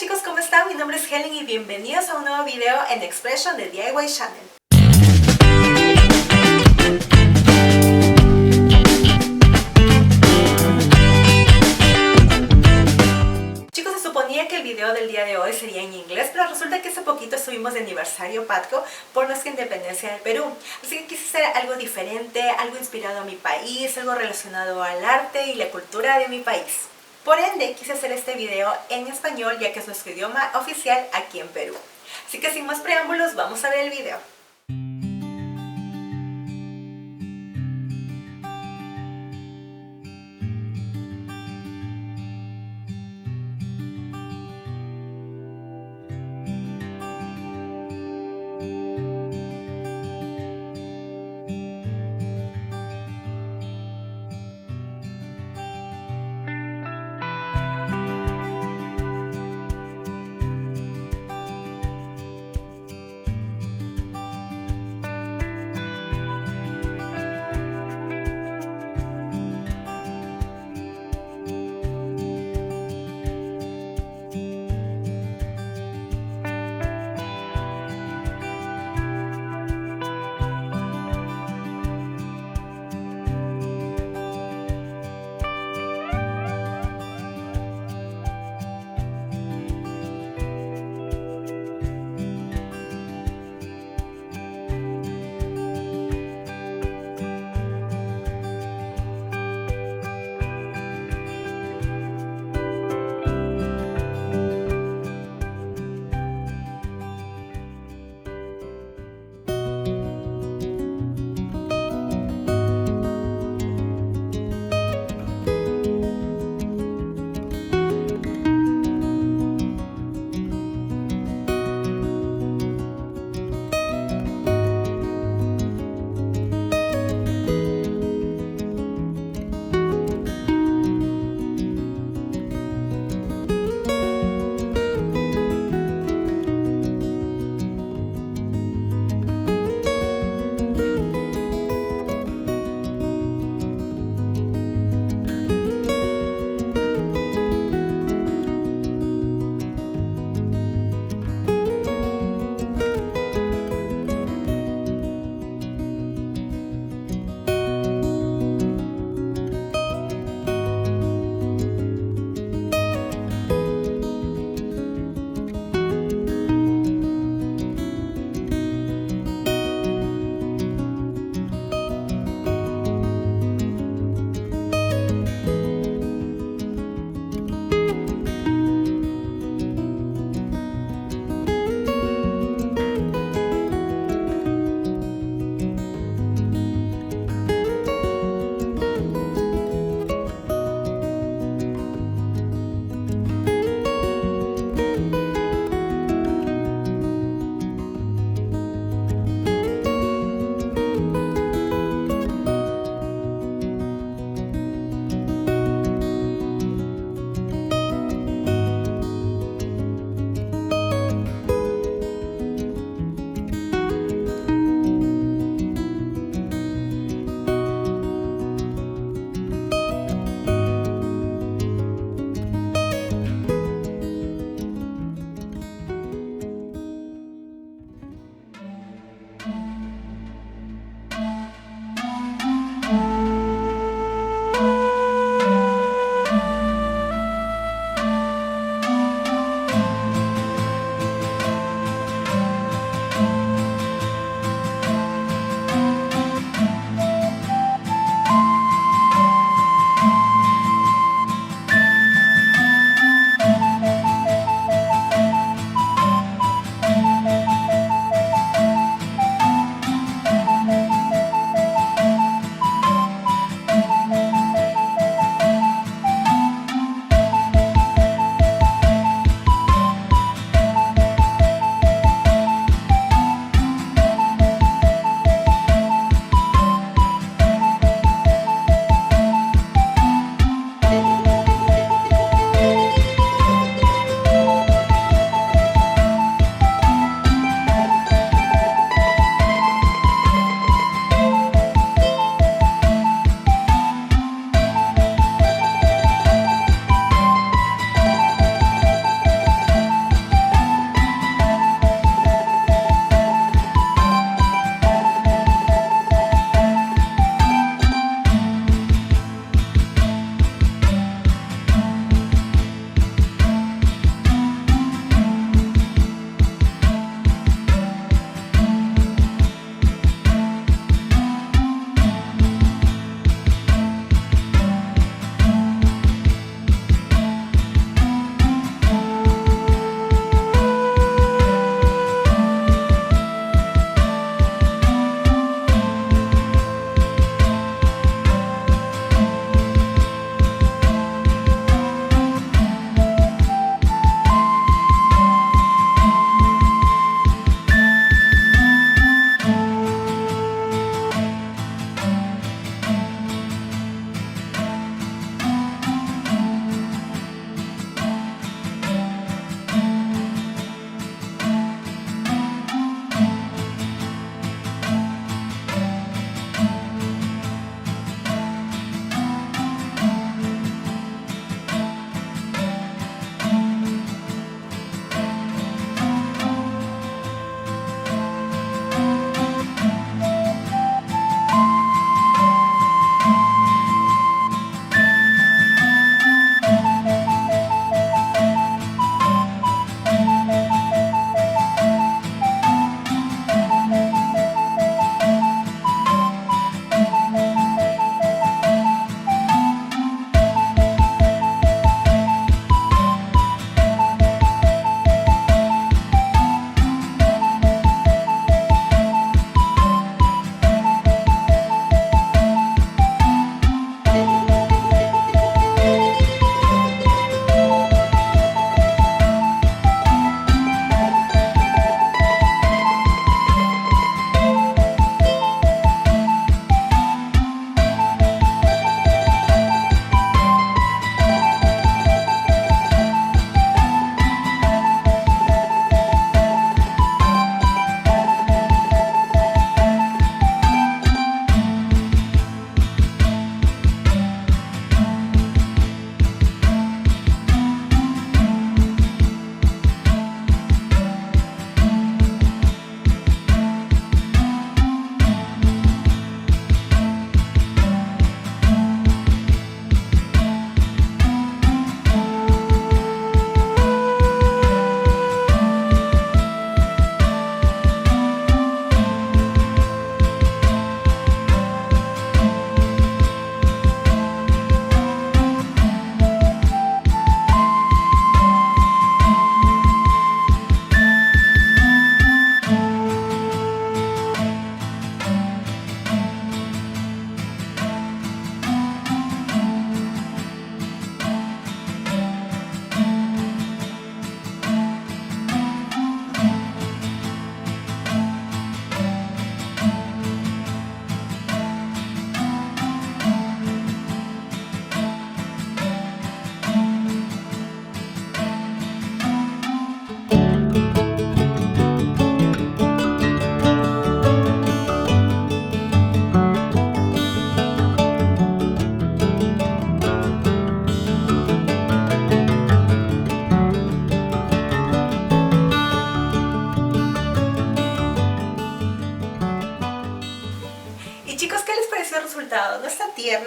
chicos, ¿cómo están? Mi nombre es Helen y bienvenidos a un nuevo video en Expression de DIY Channel. Chicos, se suponía que el video del día de hoy sería en inglés, pero resulta que hace poquito estuvimos de aniversario patrio por nuestra independencia del Perú. Así que quise hacer algo diferente, algo inspirado a mi país, algo relacionado al arte y la cultura de mi país. Por ende, quise hacer este video en español, ya que es nuestro idioma oficial aquí en Perú. Así que sin más preámbulos, vamos a ver el video.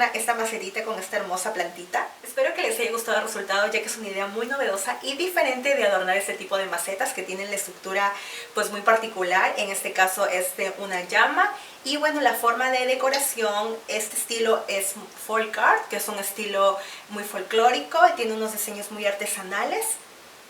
adorna esta macerita con esta hermosa plantita. Espero que les haya gustado el resultado, ya que es una idea muy novedosa y diferente de adornar este tipo de macetas que tienen la estructura pues muy particular. En este caso es de una llama. Y bueno, la forma de decoración, este estilo es folk art, que es un estilo muy folclórico y tiene unos diseños muy artesanales,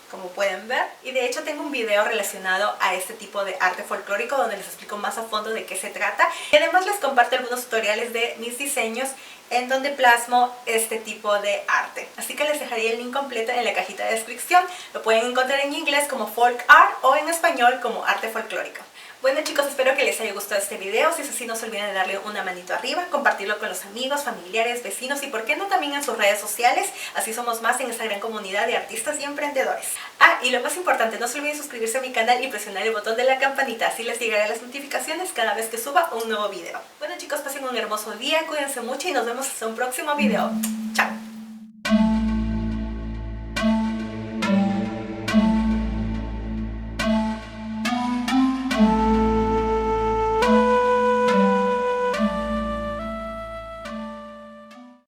como pueden ver. Y de hecho tengo un video relacionado a este tipo de arte folclórico donde les explico más a fondo de qué se trata. Y además les comparto algunos tutoriales de mis diseños en donde plasmo este tipo de arte. Así que les dejaré el link completo en la cajita de descripción. Lo pueden encontrar en inglés como folk art o en español como arte folclórico. Bueno chicos, espero que les haya gustado este video. Si es así, no se olviden de darle una manito arriba, compartirlo con los amigos, familiares, vecinos y por qué no también en sus redes sociales. Así somos más en esta gran comunidad de artistas y emprendedores. Ah, y lo más importante, no se olviden suscribirse a mi canal y presionar el botón de la campanita. Así les llegarán las notificaciones cada vez que suba un nuevo video. Bueno chicos, pasen un hermoso día, cuídense mucho y nos vemos hasta un próximo video.